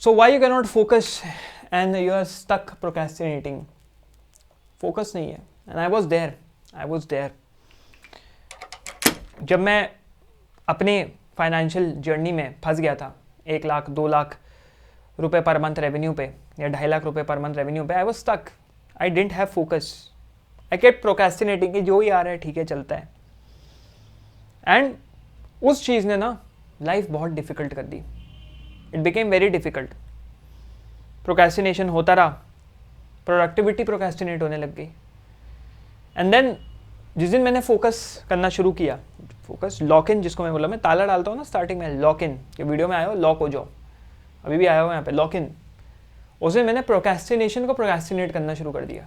So why you can not focus and you are stuck procrastinating? Focus नहीं है। And I was there जब मैं अपने financial journey में फंस गया था, 1 लाख 2 लाख रुपए पर मंथ रेवेन्यू पे या 2.5 लाख रुपए पर मंथ रेवेन्यू पे। I was stuck, I didn't have focus, I kept procrastinating कि जो ही आ रहा है ठीक है चलता है। एंड उस चीज़ ने ना लाइफ बहुत डिफ़िकल्ट कर दी। It became very difficult. Procrastination होता रहा, प्रोडक्टिविटी प्रोक्रेस्टिनेट होने लग गई। एंड देन जिस दिन मैंने फोकस करना शुरू किया, फोकस लॉक इन जिसको मैं बोला, मैं ताला डालता हूँ ना स्टार्टिंग में, लॉक इन, ये वीडियो में आया हो लॉक हो जाओ, अभी भी आया हो यहाँ पे लॉक इन। उस दिन मैंने प्रोक्रेस्टिनेशन को प्रोक्रेस्टिनेट करना शुरू कर दिया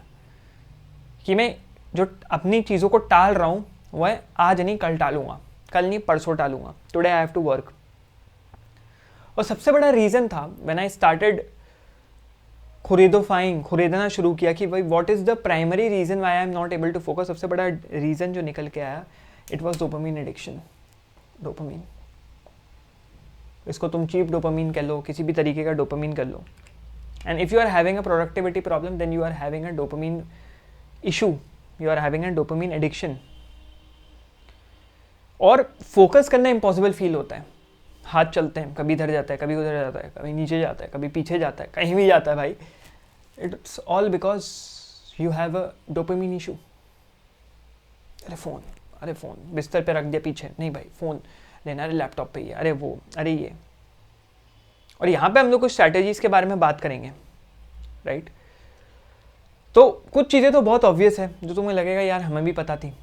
कि मैं जो अपनी चीज़ों को टाल रहा हूँ वह आज नहीं कल टालूंगा, कल नहीं परसों टालूंगा, today I have to work. और सबसे बड़ा रीज़न था व्हेन आई स्टार्टेड खरीदना शुरू किया कि भाई what is the primary reason why I am not able to focus. सबसे बड़ा रीज़न जो निकल के आया, it was dopamine addiction. Dopamine, इसको तुम चीप डोपामीन कह लो, किसी भी तरीके का डोपामीन कर लो। And if you are having a productivity problem then you are having a dopamine issue, you are having a dopamine addiction. और फोकस करना इम्पॉसिबल फील होता है, हाथ चलते हैं, कभी इधर जाता है, कभी उधर जाता है, कभी नीचे जाता है, कभी पीछे जाता है, कहीं भी जाता है भाई। It's all because you have a dopamine issue. अरे फ़ोन बिस्तर पे रख दिया पीछे, नहीं भाई फ़ोन लेना, अरे लैपटॉप पे ही है, अरे वो, अरे ये। और यहाँ पे हम लोग कुछ स्ट्रैटेजीज़ के बारे में बात करेंगे, राइट? तो कुछ चीज़ें तो बहुत ऑब्वियस है जो तुम्हें लगेगा यार हमें भी पता थी,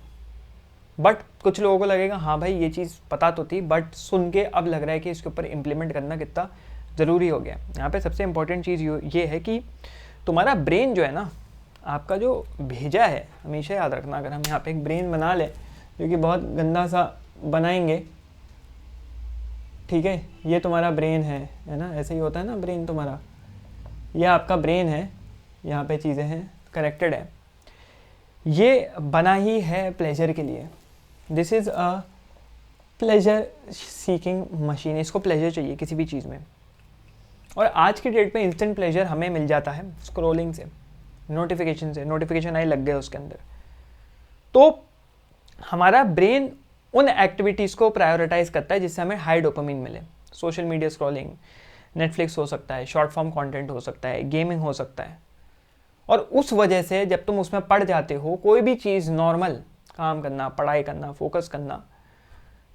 बट कुछ लोगों को लगेगा हाँ भाई ये चीज़ पता तो थी, बट सुन के अब लग रहा है कि इसके ऊपर इम्प्लीमेंट करना कितना ज़रूरी हो गया। यहाँ पे सबसे इम्पोर्टेंट चीज़ ये है कि तुम्हारा ब्रेन जो है ना, आपका जो भेजा है, हमेशा याद रखना, अगर हम यहाँ पे एक ब्रेन बना लें जो कि बहुत गंदा सा बनाएंगे, ठीक है, ये तुम्हारा ब्रेन है ना, ऐसे ही होता है ना ब्रेन तुम्हारा, ये आपका ब्रेन है, यहाँ पे चीज़ें हैं कनेक्टेड है, ये बना ही है प्लेजर के लिए। This is a pleasure seeking machine, इसको प्लेजर चाहिए किसी भी चीज़ में। और आज की डेट में इंस्टेंट प्लेजर हमें मिल जाता है स्क्रॉलिंग से, नोटिफिकेशन से, नोटिफिकेशन आए लग गए उसके अंदर। तो हमारा ब्रेन उन एक्टिविटीज़ को प्रायोरिटाइज़ करता है जिससे हमें हाई डोपामीन मिले। सोशल मीडिया स्क्रॉलिंग, नेटफ्लिक्स हो सकता है, शॉर्ट फॉर्म कंटेंट हो सकता है, गेमिंग हो सकता है। और उस वजह से जब तुम उसमें पड़ जाते हो, कोई भी चीज़ नॉर्मल काम करना, पढ़ाई करना, फोकस करना,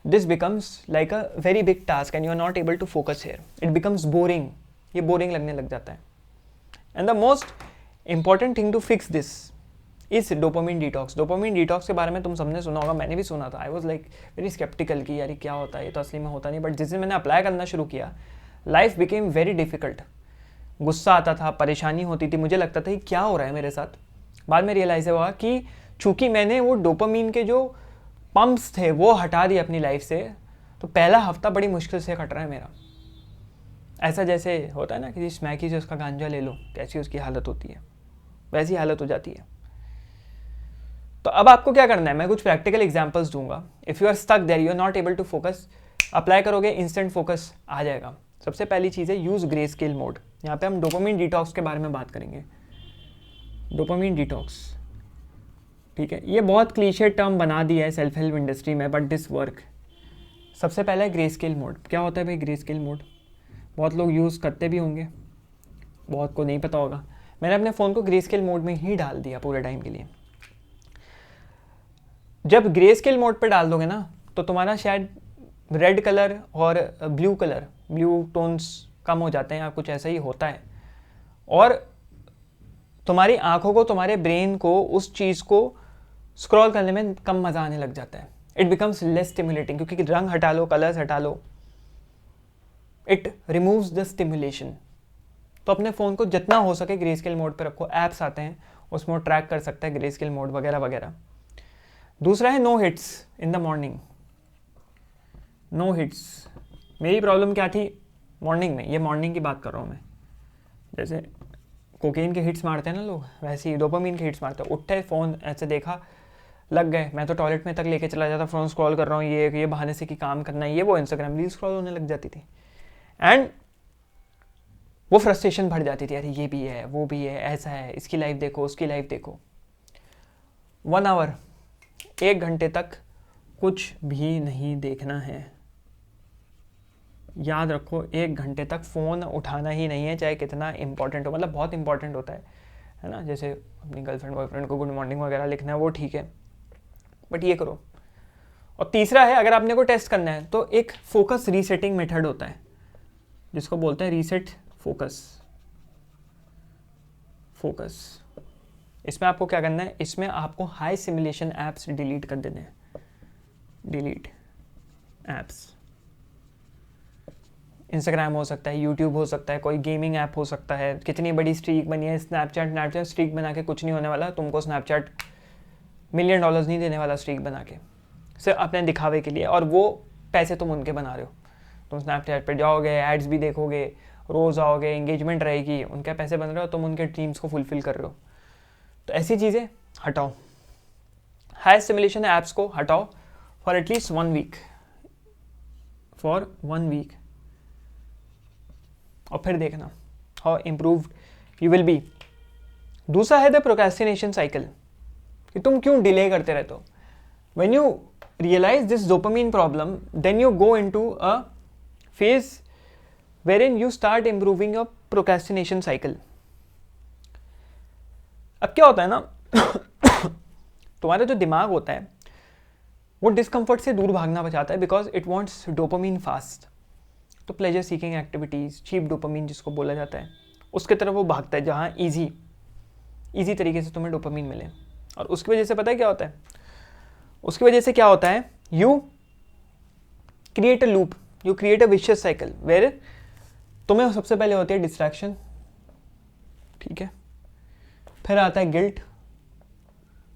this becomes like a very big task and you are not able to focus here. It becomes boring, ये बोरिंग लगने लग जाता है। And the most important thing to fix this is dopamine detox. Dopamine detox के बारे में तुम सबने सुना होगा, मैंने भी सुना था। I was like very skeptical कि यार क्या होता है, ये तो असली में होता नहीं। बट जिस दिन मैंने अप्लाई करना शुरू किया, लाइफ बिकेम वेरी डिफिकल्ट। गुस्सा आता था, परेशानी होती थी, मुझे लगता था कि क्या हो रहा है मेरे साथ। बाद में रियलाइज़ हुआ कि चूंकि मैंने वो डोपामीन के जो पंप्स थे वो हटा दिए अपनी लाइफ से, तो पहला हफ्ता बड़ी मुश्किल से कट रहा है मेरा। ऐसा जैसे होता है ना किसी स्मैकी से उसका गांजा ले लो, कैसी उसकी हालत होती है, वैसी हालत हो जाती है। तो अब आपको क्या करना है, मैं कुछ प्रैक्टिकल एग्जांपल्स दूंगा। If you are stuck there, you are not able to focus, apply करोगे इंस्टेंट फोकस आ जाएगा। सबसे पहली चीज़ है यूज़ ग्रे स्केल मोड। यहाँ पे हम डोपामीन डिटॉक्स के बारे में बात करेंगे। डोपामीन डिटॉक्स, ठीक है, ये बहुत क्लीशे टर्म बना दिया है सेल्फ हेल्प इंडस्ट्री में, बट दिस वर्क। सबसे पहला है ग्रे स्केल मोड। क्या होता है भाई ग्रे स्केल मोड? बहुत लोग यूज़ करते भी होंगे, बहुत को नहीं पता होगा। मैंने अपने फ़ोन को ग्रे स्केल मोड में ही डाल दिया पूरे टाइम के लिए। जब ग्रे स्केल मोड पे डाल दोगे ना, तो तुम्हारा शायद रेड कलर और ब्लू टोन्स कम हो जाते हैं या कुछ ऐसा ही होता है। और तुम्हारी आंखों को, तुम्हारे ब्रेन को उस चीज़ को स्क्रॉल करने में कम मज़ा आने लग जाता है। इट बिकम्स लेस स्टिमुलेटिंग, क्योंकि रंग हटा लो, कलर्स हटा लो, इट रिमूव्स द स्टिमुलेशन। तो अपने फ़ोन को जितना हो सके ग्रे स्केल मोड पर रखो। ऐप्स आते हैं उसमें ट्रैक कर सकता है ग्रे स्केल मोड वगैरह वगैरह। दूसरा है no hits in the morning. No hits, मेरी प्रॉब्लम क्या थी मॉर्निंग में, ये मॉर्निंग की बात कर रहा हूँ मैं। जैसे कोकेन के हिट्स मारते हैं ना लोग, वैसे ही डोपामीन के हिट्स मारते हैं। उठे, फ़ोन ऐसे देखा, लग गए। मैं तो टॉयलेट में तक लेके चला जाता, फ़ोन स्क्रॉल कर रहा हूँ, ये बहाने से कि काम करना है, ये वो इंस्टाग्राम रील स्क्रॉल होने लग जाती थी। एंड वो फ्रस्ट्रेशन बढ़ जाती थी, अरे ये भी है, वो भी है, ऐसा है, इसकी लाइफ देखो, उसकी लाइफ देखो। 1 आवर, 1 घंटे तक कुछ भी नहीं देखना है। याद रखो, 1 घंटे तक फ़ोन उठाना ही नहीं है, चाहे कितना इंपॉर्टेंट हो, मतलब बहुत इंपॉर्टेंट होता है ना, जैसे अपनी गर्लफ्रेंड बॉयफ्रेंड को गुड मॉर्निंग वगैरह लिखना है, वो ठीक है, बट ये करो। और तीसरा है, अगर आपने को टेस्ट करना है तो एक फोकस रीसेटिंग मेथड होता है जिसको बोलते हैं रीसेट फोकस। इसमें आपको क्या करना है, इसमें आपको हाई सिमुलेशन ऐप्स डिलीट कर देने हैं। डिलीट ऐप्स, इंस्टाग्राम हो सकता है, यूट्यूब हो सकता है, कोई गेमिंग ऐप हो सकता है। कितनी बड़ी स्ट्रीक बनी है, स्नैपचैट स्ट्रीक बना के कुछ नहीं होने वाला तुमको। स्नैपचैट $1 मिलियन नहीं देने वाला स्ट्रीक बना के, सिर्फ अपने दिखावे के लिए, और वो पैसे तुम उनके बना रहे हो। तुम स्नैपचैट पे जाओगे, एड्स भी देखोगे, रोज़ आओगे, एंगेजमेंट रहेगी, उनके पैसे बन रहे हो, तुम उनके ड्रीम्स को फुलफिल कर रहे हो। तो ऐसी चीज़ें हटाओ, हाई सिमुलेशन ऐप्स को हटाओ फॉर एटलीस्ट 1 वीक, और फिर देखना how improved you will be. दूसरा है द प्रोक्रेस्टिनेशन साइकिल, कि तुम क्यों डिले करते रहते हो। When you realise this dopamine problem, then you go into a phase wherein you start improving your procrastination cycle. अब क्या होता है ना तुम्हारा जो दिमाग होता है वो डिस्कम्फर्ट से दूर भागना चाहता है, because it wants dopamine fast. तो pleasure seeking activities, cheap dopamine जिसको बोला जाता है, उसके तरफ वो भागता है जहाँ ईजी तरीके से तुम्हें डोपामीन मिले। और उसकी वजह से पता है क्या होता है, उसकी वजह से क्या होता है, you create a loop, you create a vicious cycle, where तुम्हें सबसे पहले होती है डिस्ट्रैक्शन, ठीक है, फिर आता है गिल्ट,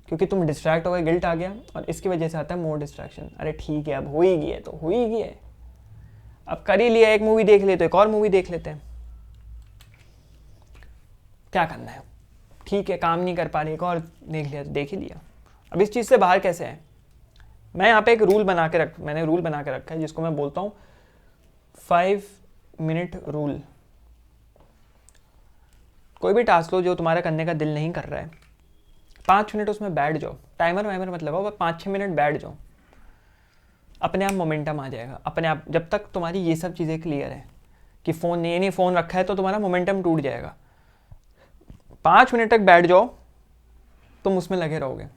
क्योंकि तुम डिस्ट्रैक्ट हो गए, गिल्ट आ गया, और इसकी वजह से आता है मोर डिस्ट्रैक्शन। अरे ठीक है, अब हो ही गया तो हो ही गया, अब कर ही लिया, एक मूवी देख लेते, एक और मूवी देख लेते हैं, क्या करना है, ठीक है, काम नहीं कर पा रही, एक और देख लिया तो देख ही लिया। अब इस चीज़ से बाहर कैसे है, मैं यहाँ पे एक मैंने रूल बना के रखा है जिसको मैं बोलता हूँ 5 मिनट रूल। कोई भी टास्क लो जो तुम्हारा करने का दिल नहीं कर रहा है, 5 मिनट उसमें बैठ जाओ, टाइमर वाइमर मत लगाओ, 5-6 मिनट बैठ जाओ, अपने आप मोमेंटम आ जाएगा अपने आप। जब तक तुम्हारी ये सब चीज़ें क्लियर है कि फ़ोन नहीं फ़ोन रखा है, तो तुम्हारा मोमेंटम टूट जाएगा। 5 मिनट तक बैठ जाओ, तुम उसमें लगे रहोगे।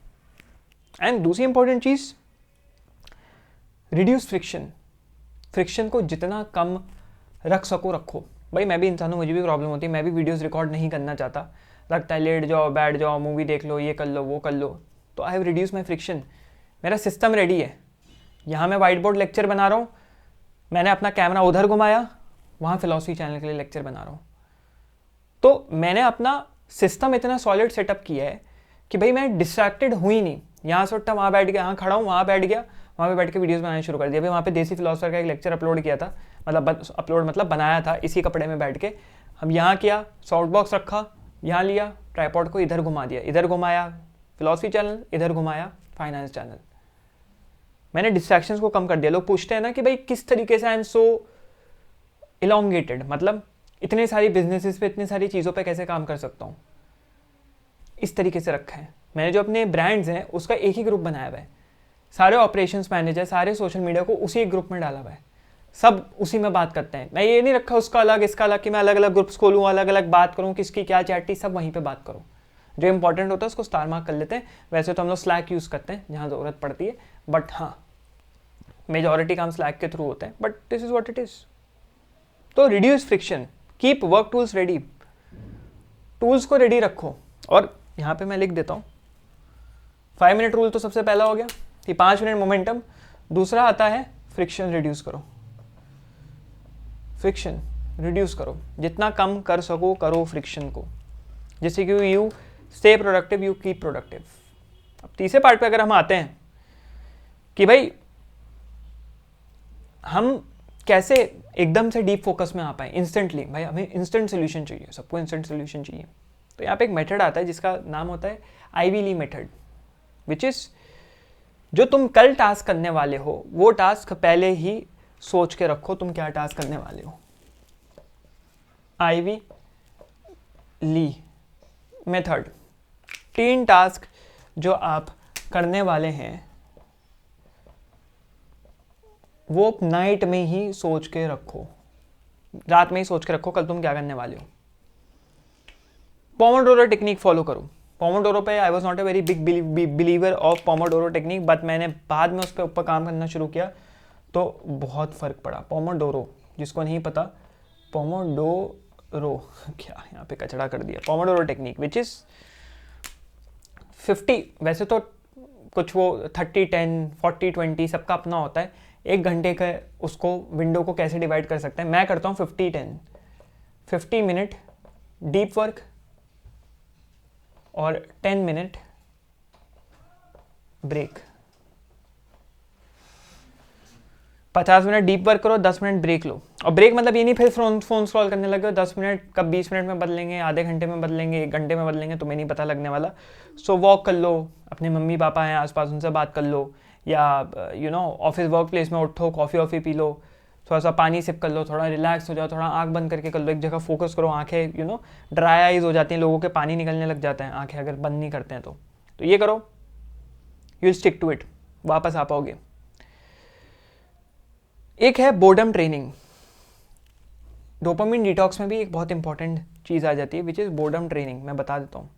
एंड दूसरी इंपॉर्टेंट चीज़, रिड्यूस फ्रिक्शन को जितना कम रख सको रखो। भाई मैं भी इंसान हूँ, मुझे भी प्रॉब्लम होती है, मैं भी वीडियोस रिकॉर्ड नहीं करना चाहता, लगता है लेट जाओ, बैठ जाओ, मूवी देख लो, ये कर लो, वो कर लो। तो I have reduce my friction, मेरा सिस्टम रेडी है। यहाँ मैं वाइट बोर्ड लेक्चर बना रहा हूँ, मैंने अपना कैमरा उधर घुमाया, वहाँ फिलॉसफी चैनल के लिए लेक्चर बना रहा हूँ। तो मैंने अपना सिस्टम इतना सॉलिड सेटअप किया है कि भाई मैं डिस्ट्रैक्टेड हुई नहीं। यहाँ से उठा, वहाँ बैठ गया, यहाँ खड़ा हूँ, वहाँ बैठ गया, वहाँ पे बैठ के वीडियोस बनाने शुरू कर दिया। अभी वहाँ पे देसी फिलोसफर का एक लेक्चर अपलोड किया था, मतलब बनाया था इसी कपड़े में बैठ के। हम यहाँ किया, सॉफ्ट बॉक्स रखा, यहाँ लिया, ट्राइपॉड को इधर घुमा दिया, इधर घुमाया फिलोसफी चैनल, इधर घुमाया फाइनेंस चैनल। मैंने डिस्ट्रैक्शंस को कम कर दिया। लोग पूछते हैं ना कि भाई किस तरीके से आई एम सो इलोंगेटेड, मतलब इतने सारी बिजनेसेस पे, इतनी सारी चीज़ों पे कैसे काम कर सकता हूँ। इस तरीके से रखा है मैंने। जो अपने ब्रांड्स हैं उसका एक ही ग्रुप बनाया हुआ है, सारे ऑपरेशंस मैनेजर, सारे सोशल मीडिया को उसी एक ग्रुप में डाला हुआ है, सब उसी में बात करते हैं। मैं ये नहीं रखा उसका अलग इसका अलग कि मैं अलग अलग ग्रुप्स खोलूँ, अलग अलग बात करूँ, किसकी क्या चैटी, सब वहीं पे बात करूँ। जो इंपॉर्टेंट होता है उसको स्टार मार्क कर लेते हैं। वैसे तो हम लोग स्लैक यूज़ करते हैं जहाँ ज़रूरत पड़ती है, बट हाँ मेजॉरिटी काम स्लैक के थ्रू होते हैं, but this is what it is. तो reduce friction, keep work tools ready, tools को रेडी रखो। और यहाँ पे मैं लिख देता हूँ 5 मिनट रूल तो सबसे पहला हो गया कि 5 मिनट मोमेंटम। दूसरा आता है फ्रिक्शन रिड्यूस करो, फ्रिक्शन रिड्यूस करो, जितना कम कर सको करो फ्रिक्शन को, जैसे कि you stay productive, you keep productive. अब तीसरे पार्ट पे अगर हम आते हैं कि भाई हम कैसे एकदम से डीप फोकस में आ पाए इंस्टेंटली। भाई हमें इंस्टेंट सोल्यूशन चाहिए, सबको इंस्टेंट सोल्यूशन चाहिए। तो यहाँ पे एक मेथड आता है जिसका नाम होता है Ivy Lee method, which is जो तुम कल टास्क करने वाले हो वो टास्क पहले ही सोच के रखो तुम क्या टास्क करने वाले हो। Ivy Lee method. 3 टास्क जो आप करने वाले हैं वो नाइट में ही सोच के रखो, रात में ही सोच के रखो कल तुम क्या करने वाले हो। पोमोडोरो टेक्निक फॉलो करो। पोमोडोरो पे I was not a very big believer of Pomodoro technique, but मैंने बाद में उस पर ऊपर काम करना शुरू किया तो बहुत फ़र्क पड़ा। पोमोडोरो, जिसको नहीं पता, पोमोडोरो क्या यहाँ पे कचड़ा कर दिया। पोमोडोरो टेक्निक विच इज़ 50, वैसे तो कुछ वो 30-10 40-20 सबका अपना होता है। 1 घंटे का उसको विंडो को कैसे डिवाइड कर सकते हैं, मैं करता हूँ 50-10, 50 मिनट डीप वर्क और 10 minute break. 50 minute deep work करो, 10 मिनट ब्रेक लो। और ब्रेक मतलब ये नहीं फिर फोन स्क्रॉल करने लगे हो। 10 मिनट कब 20 मिनट में बदलेंगे, आधे घंटे में बदलेंगे, 1 घंटे में बदलेंगे, तुम्हें नहीं पता लगने वाला। सो वॉक कर लो, अपने मम्मी पापा हैं आसपास उनसे बात कर लो, या ऑफिस वर्क प्लेस में उठो, कॉफ़ी वॉफ़ी पी लो, थोड़ा सा पानी सिप कर लो, थोड़ा रिलैक्स हो जाओ, थोड़ा आंख बंद करके कर लो, एक जगह फोकस करो। आंखें ड्राई आइज हो जाती हैं लोगों के, पानी निकलने लग जाता है आंखें अगर बंद नहीं करते हैं तो ये करो, यू स्टिक टू इट, वापस आ पाओगे। एक है बोर्डम ट्रेनिंग। डोपामिन डिटॉक्स में भी एक बहुत इंपॉर्टेंट चीज़ आ जाती है विच इज़ बोर्डम ट्रेनिंग। मैं बता देता हूँ,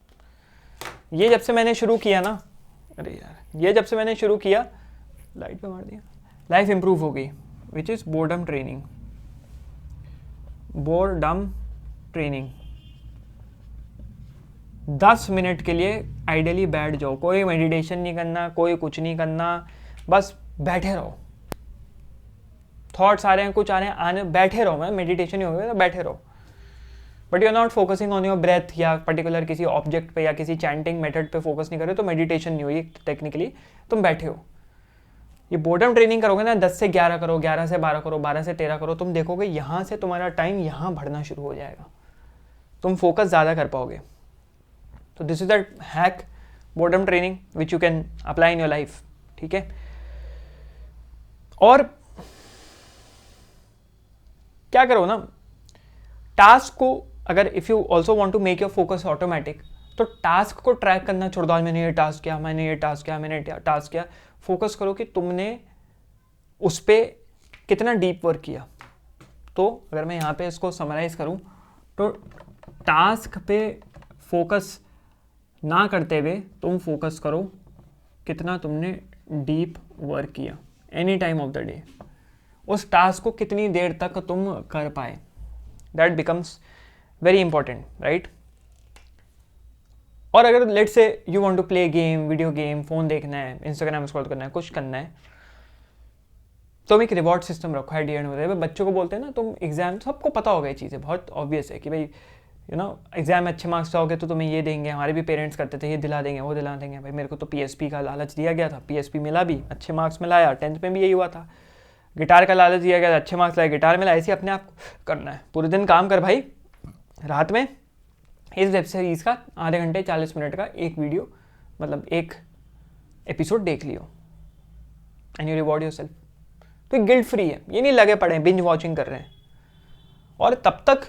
ये जब से मैंने शुरू किया ना, अरे यार, ये जब से मैंने शुरू किया, लाइट पे मार दिया, लाइफ इंप्रूव हो गई। Which is boredom training. Boredom training 10 minute के लिए आइडियली बैठ जाओ, कोई मेडिटेशन नहीं करना, कोई कुछ नहीं करना, बस बैठे रहो। थॉट्स आ रहे हैं, कुछ आ रहे हैं, आने, बैठे रहो। मतलब मेडिटेशन ही हो गया तो बैठे रहो, but you are not focusing on your breath या पर्टिकुलर किसी ऑब्जेक्ट पे या किसी चैंटिंग मेथड पे फोकस नहीं कर रहे, तो मेडिटेशन नहीं हुई टेक्निकली, तुम बैठे हो। ये बोर्डम ट्रेनिंग करोगे ना, 10 से 11 करो, 11 से 12 करो, 12 से 13 करो, तुम देखोगे यहाँ से तुम्हारा टाइम यहाँ बढ़ना शुरू हो जाएगा, तुम फोकस ज़्यादा कर पाओगे। तो this is the hack, boredom training, which you can apply in your life. ठीक है, और क्या करो ना, टास्क को अगर if you also want to make your focus automatic, तो टास्क को ट्रैक करना छोड़ दो, मैंने ये टास्क किया, मैंने ये टास्क किया, मैंने टास्क किया। फोकस करो कि तुमने उस पर कितना डीप वर्क किया। तो अगर मैं यहाँ पे इसको समराइज करूँ तो टास्क पे फोकस ना करते हुए तुम फोकस करो कितना तुमने डीप वर्क किया any time of the day, उस टास्क को कितनी देर तक तुम कर पाए, that becomes very important, right. और अगर लेट से you want to play game, video game, phone देखना है, इंस्टाग्राम स्क्रॉल करना है, कुछ करना है, तो एक रिवॉर्ड सिस्टम रखो एट द एंड में। बच्चों को बोलते हैं ना, तुम एग्जाम, सबको पता होगा ये चीज़ें, बहुत ऑब्वियस है कि भाई एग्जाम में अच्छे मार्क्स चाहोगे तो तुम्हें ये देंगे। हमारे भी पेरेंट्स करते थे, ये दिला देंगे, वो दिला देंगे। भाई मेरे को तो PSP का लालच दिया गया था, PSP मिला भी, अच्छे मार्क्स में लाया, 10th में भी यही हुआ था। गिटार का लालच दिया गया था, अच्छे मार्क्स लाए, गिटार में लाए। ऐसे अपने आप करना है, पूरे दिन काम कर भाई, रात में इस वेब सीरीज़ का आधे घंटे 40 मिनट का एक वीडियो, मतलब एक एपिसोड देख लियो, एंड यू रिवॉर्ड योरसेल्फ। तो गिल्ट फ्री है, ये नहीं लगे पड़े बिंज वॉचिंग कर रहे हैं। और तब तक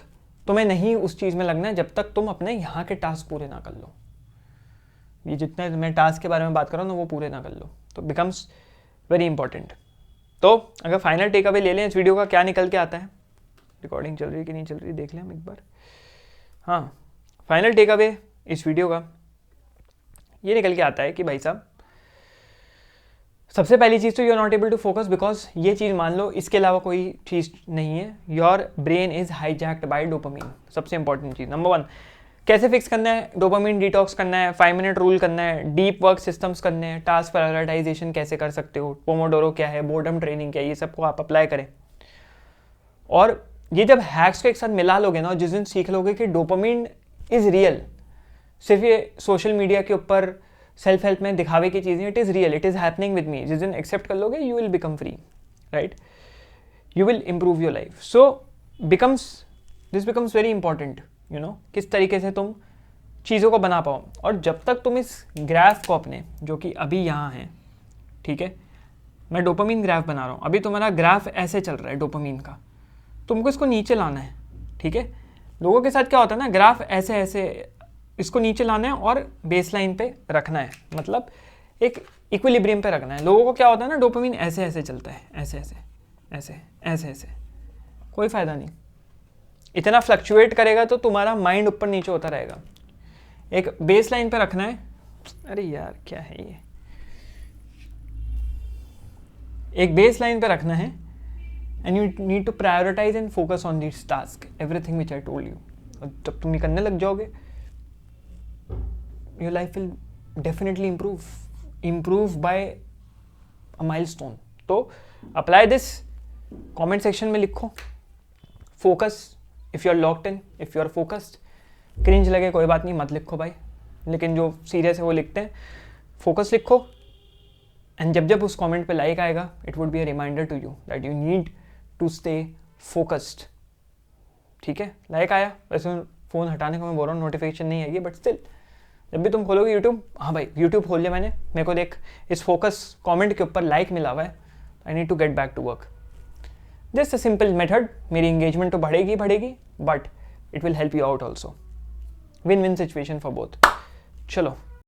तुम्हें नहीं उस चीज़ में लगना है जब तक तुम अपने यहाँ के टास्क पूरे ना कर लो। ये जितने मैं टास्क के बारे में बात कर रहा हूँ ना, वो पूरे ना कर लो, तो बिकम्स वेरी इंपॉर्टेंट। तो अगर फाइनल टेक अवे ले लें इस वीडियो का, क्या निकल के आता है, रिकॉर्डिंग चल रही है कि नहीं चल रही देख लें हम एक बार। हाँ, फाइनल टेक अवे इस वीडियो का ये निकल के आता है कि भाई साहब, सबसे पहली चीज़ तो you are not able to focus because ये चीज़ मान लो इसके अलावा कोई चीज़ नहीं है, your brain is hijacked by dopamine. सबसे इंपॉर्टेंट चीज़ नंबर 1, कैसे फिक्स करना है, डोपामिन डिटॉक्स करना है, 5 मिनट रूल करना है, डीप वर्क सिस्टम्स करने हैं, टास्क प्रायोरिटाइजेशन कैसे कर सकते हो, पोमोडोरो क्या है, बोर्डम ट्रेनिंग क्या है, ये सबको आप अप्लाई करें। और ये जब हैक्स को एक साथ मिला लोगे ना, जिस दिन सीख लोगे कि डोपामिन इज़ रियल, सिर्फ ये सोशल मीडिया के ऊपर सेल्फ हेल्प में दिखावे की चीज़ें, it is real, it is happening with me, जिस दिन एक्सेप्ट कर लोगे you will become free, right, you will improve your life. So this becomes very important, किस तरीके से तुम चीज़ों को बना पाओ। और जब तक तुम इस ग्राफ को अपने, जो कि अभी यहाँ है, ठीक है, मैं डोपामिन ग्राफ बना रहा हूँ, अभी तुम्हारा ग्राफ ऐसे चल रहा है डोपामिन का, तुमको इसको नीचे लाना है, ठीक है। लोगों के साथ क्या होता है ना, ग्राफ ऐसे ऐसे इसको नीचे लाना है और बेस लाइन पे रखना है, मतलब एक इक्विलिब्रियम पे रखना है। लोगों को क्या होता है ना, डोपामिन ऐसे ऐसे चलता है, ऐसे ऐसे ऐसे ऐसे ऐसे, कोई फ़ायदा नहीं। इतना फ्लक्चुएट करेगा तो तुम्हारा माइंड ऊपर नीचे होता रहेगा। एक बेस लाइन पे रखना है। अरे यार क्या है ये, एक बेस लाइन पे रखना है and you need to prioritise and focus on this task, everything which I told you. जब तुम ये करने लग जाओगे, your life will definitely improve by a milestone। तो अप्लाई दिस, कमेंट सेक्शन में लिखो focus if you are locked in, if you are focused. Cringe लगे कोई बात नहीं, मत लिखो भाई, लेकिन जो सीरियस है वो लिखते हैं। फोकस लिखो एंड जब जब उस कमेंट पे लाइक आएगा, it would be a reminder to you that you need to stay focused. ठीक है, लाइक आया, वैसे फ़ोन हटाने को मैं बोल रहा हूँ, नोटिफिकेशन नहीं आएगी, बट स्टिल जब भी तुम खोलोगे यूट्यूब, हाँ भाई यूट्यूब खोल लिया मैंने, मेरे को देख इस फोकस कमेंट के ऊपर लाइक मिला हुआ है, I need to get back to work. Just a simple method, मेरी इंगेजमेंट तो बढ़ेगी but it will help you out also. Win win situation for both. चलो